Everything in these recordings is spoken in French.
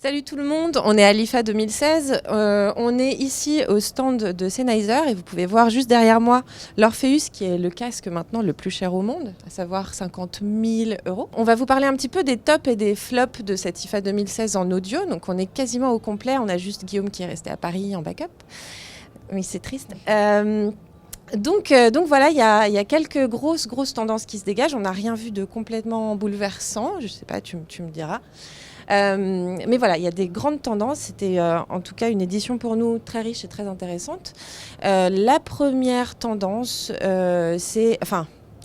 Salut tout le monde, on est à l'IFA 2016, on est ici au stand de Sennheiser et vous pouvez voir juste derrière moi l'Orpheus qui est le casque maintenant le plus cher au monde, à savoir 50 000 euros. On va vous parler un petit peu des tops et des flops de cette IFA 2016 en audio, donc on est quasiment au complet, on a juste Guillaume qui est resté à Paris en backup, oui c'est triste. Donc voilà, il y a quelques grosses tendances qui se dégagent, on n'a rien vu de complètement bouleversant, je sais pas, tu me diras. Mais voilà, il y a des grandes tendances. C'était en tout cas une édition pour nous très riche et très intéressante. La première tendance,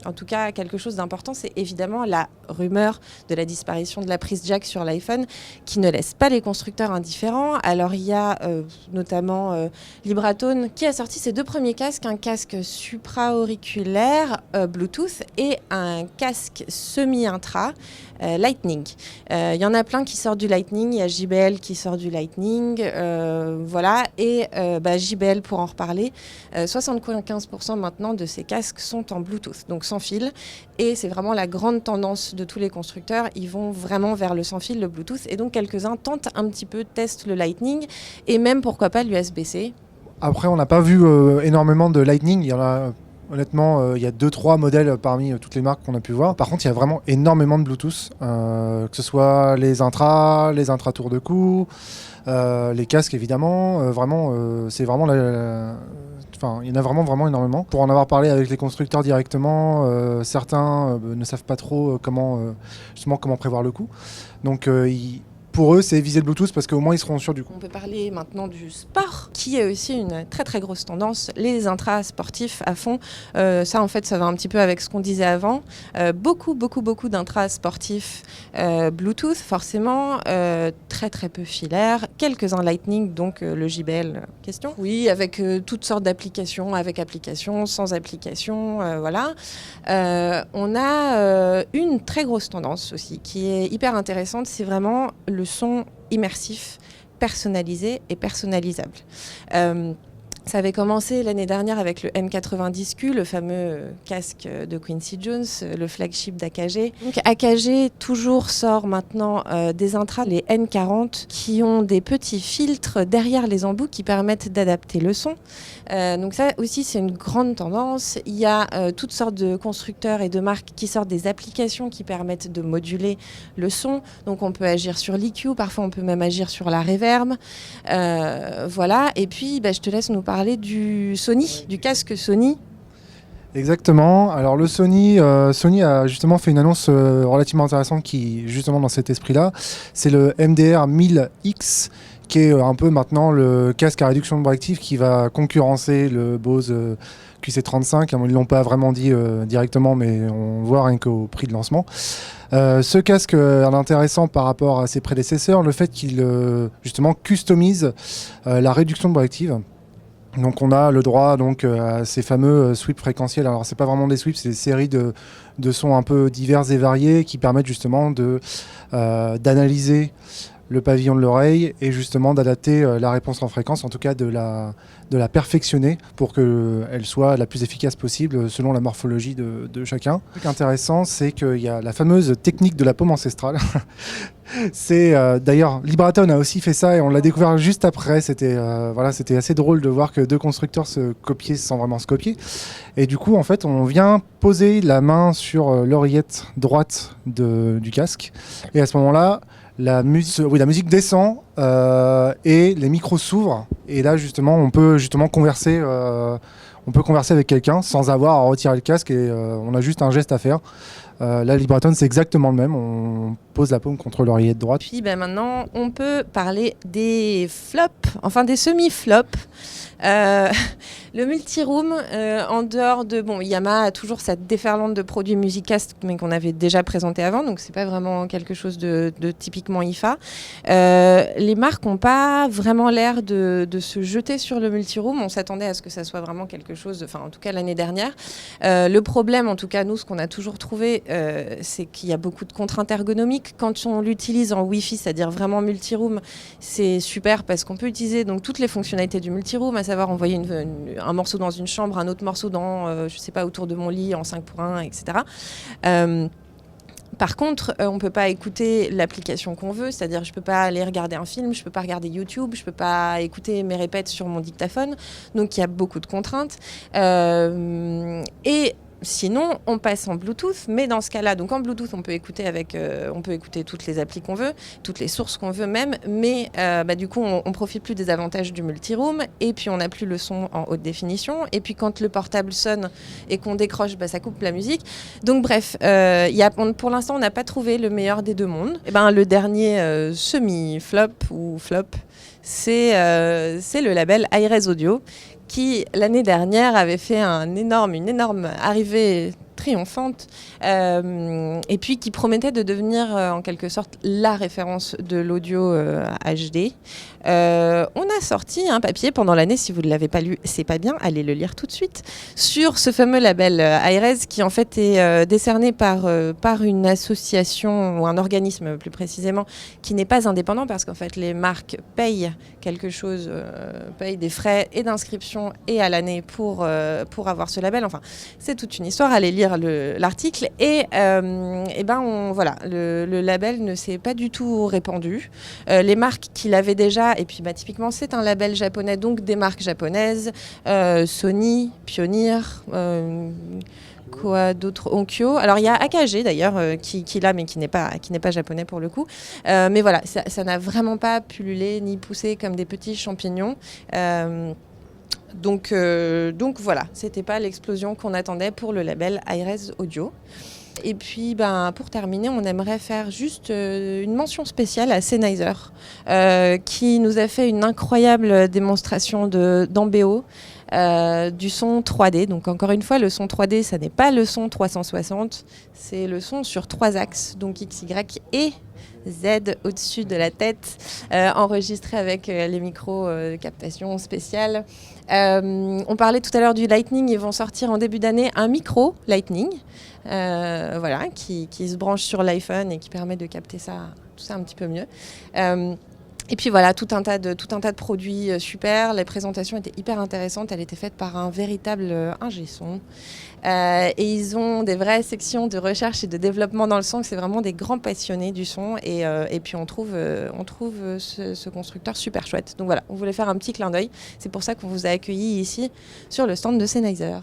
en tout cas, quelque chose d'important, c'est évidemment la rumeur de la disparition de la prise jack sur l'iPhone qui ne laisse pas les constructeurs indifférents. Alors, il y a notamment Libratone qui a sorti ses deux premiers casques, un casque supra-auriculaire Bluetooth et un casque semi-intra Lightning. Il y en a plein qui sortent du Lightning, il y a JBL qui sort du Lightning, voilà. Et JBL, pour en reparler, 75% maintenant de ces casques sont en Bluetooth, donc sans fil. Et c'est vraiment la grande tendance de tous les constructeurs. Ils vont vraiment vers le sans fil, le Bluetooth. Et donc quelques-uns tentent un petit peu, testent le Lightning et même pourquoi pas l'USB-C. Après, on n'a pas vu énormément de Lightning. Il y en a, honnêtement, il y a 2-3 modèles parmi toutes les marques qu'on a pu voir. Par contre, il y a vraiment énormément de Bluetooth, que ce soit les intras tour de cou, les casques évidemment. C'est vraiment il y en a vraiment énormément. Pour en avoir parlé avec les constructeurs directement, certains ne savent pas trop comment prévoir le coup. Donc pour eux, c'est viser le Bluetooth parce qu'au moins ils seront sûrs du coup. On peut parler maintenant du sport, qui est aussi une très grosse tendance. Les intras sportifs à fond. Ça, en fait, ça va un petit peu avec ce qu'on disait avant. Beaucoup d'intras sportifs Bluetooth, forcément. Très peu filaires. Quelques-uns Lightning, donc le JBL question. Oui, avec toutes sortes d'applications, avec application, sans application, voilà. On a une très grosse tendance aussi, qui est hyper intéressante. C'est vraiment le son immersif, personnalisé et personnalisable. Ça avait commencé l'année dernière avec le N90Q, le fameux casque de Quincy Jones, le flagship d'AKG. Donc AKG toujours sort maintenant des intras, les N40, qui ont des petits filtres derrière les embouts qui permettent d'adapter le son. Donc ça aussi, c'est une grande tendance. Il y a toutes sortes de constructeurs et de marques qui sortent des applications qui permettent de moduler le son. Donc on peut agir sur l'EQ, parfois on peut même agir sur la reverb. Voilà. Et puis, je te laisse nous parler du Sony, du casque Sony. Exactement. Alors le Sony a justement fait une annonce relativement intéressante qui, justement dans cet esprit-là, c'est le MDR 1000X qui est un peu maintenant le casque à réduction de bruit actif qui va concurrencer le Bose QC35. Ils ne l'ont pas vraiment dit directement, mais on voit rien qu'au prix de lancement. Ce casque est intéressant par rapport à ses prédécesseurs, le fait qu'il justement customise la réduction de bruit active. Donc on a le droit à ces fameux sweeps fréquentiels. Alors c'est pas vraiment des sweeps, c'est des séries de sons un peu divers et variés qui permettent justement d'analyser le pavillon de l'oreille et justement d'adapter la réponse en fréquence, en tout cas de la perfectionner pour qu'elle soit la plus efficace possible selon la morphologie de chacun. Ce qui est intéressant, c'est qu'il y a la fameuse technique de la paume ancestrale. C'est d'ailleurs Libratone a aussi fait ça et on l'a découvert juste après. C'était assez drôle de voir que deux constructeurs se copiaient sans vraiment se copier. Et du coup, en fait, on vient poser la main sur l'oreillette droite du casque et à ce moment-là, la musique descend et les micros s'ouvrent. Et là, justement, on peut converser. On peut converser avec quelqu'un sans avoir à retirer le casque et on a juste un geste à faire. Là, Libratone, c'est exactement le même. On pose la paume contre l'oreillette droite. Puis maintenant, on peut parler des flops, enfin des semi-flops. Le multiroom, en dehors de... Bon, Yamaha a toujours cette déferlante de produits Musicast, mais qu'on avait déjà présenté avant, donc c'est pas vraiment quelque chose de typiquement IFA. Les marques n'ont pas vraiment l'air de se jeter sur le multiroom. On s'attendait à ce que ça soit vraiment quelque chose, enfin en tout cas l'année dernière. Le problème, en tout cas nous, ce qu'on a toujours trouvé, c'est qu'il y a beaucoup de contraintes ergonomiques. Quand on l'utilise en Wi-Fi, c'est-à-dire vraiment multiroom, c'est super parce qu'on peut utiliser donc toutes les fonctionnalités du multiroom, à savoir envoyer un morceau dans une chambre, un autre morceau dans, je sais pas, autour de mon lit en 5 pour 1, etc. Par contre, on ne peut pas écouter l'application qu'on veut, c'est-à-dire je ne peux pas aller regarder un film, je ne peux pas regarder YouTube, je ne peux pas écouter mes répètes sur mon dictaphone. Donc il y a beaucoup de contraintes. Et sinon, on passe en Bluetooth, mais dans ce cas-là, donc en Bluetooth, on peut écouter on peut écouter toutes les applis qu'on veut, toutes les sources qu'on veut même, mais du coup, on profite plus des avantages du multiroom, et puis on n'a plus le son en haute définition, et puis quand le portable sonne et qu'on décroche, ça coupe la musique. Donc bref, pour l'instant, on n'a pas trouvé le meilleur des deux mondes. Et le dernier semi-flop ou flop, c'est le label Hi-Res Audio, qui l'année dernière avait fait une énorme arrivée triomphante, et puis qui promettait de devenir en quelque sorte la référence de l'audio HD. On a sorti un papier pendant l'année, si vous ne l'avez pas lu, c'est pas bien, allez le lire tout de suite, sur ce fameux label Hi-Res qui en fait est décerné par une association ou un organisme plus précisément qui n'est pas indépendant, parce qu'en fait les marques payent quelque chose, payent des frais et d'inscription et à l'année pour avoir ce label. Enfin, c'est toute une histoire, allez lire l'article. Et voilà, le label ne s'est pas du tout répandu. Les marques qui l'avaient déjà, et puis typiquement c'est un label japonais, donc des marques japonaises, Sony, Pioneer, quoi d'autre, Onkyo. Alors il y a AKG d'ailleurs qui l'a, mais qui n'est pas japonais pour le coup. Mais voilà, ça n'a vraiment pas pullulé ni poussé comme des petits champignons. Donc voilà, c'était pas l'explosion qu'on attendait pour le label Hi-Res Audio. Et puis pour terminer, on aimerait faire juste une mention spéciale à Sennheiser, qui nous a fait une incroyable démonstration d'Ambeo, du son 3D. Donc encore une fois, le son 3D, ça n'est pas le son 360, c'est le son sur 3 axes, donc X, Y et Z au-dessus de la tête, enregistré avec les micros de captation spéciale. On parlait tout à l'heure du Lightning, ils vont sortir en début d'année un micro Lightning, qui se branche sur l'iPhone et qui permet de capter tout ça un petit peu mieux. Et puis voilà, tout un tas de produits super. La présentation était hyper intéressante. Elle était faite par un véritable ingé son. Et ils ont des vraies sections de recherche et de développement dans le son. C'est vraiment des grands passionnés du son. Et puis on trouve ce constructeur super chouette. Donc voilà, on voulait faire un petit clin d'œil. C'est pour ça qu'on vous a accueillis ici sur le stand de Sennheiser.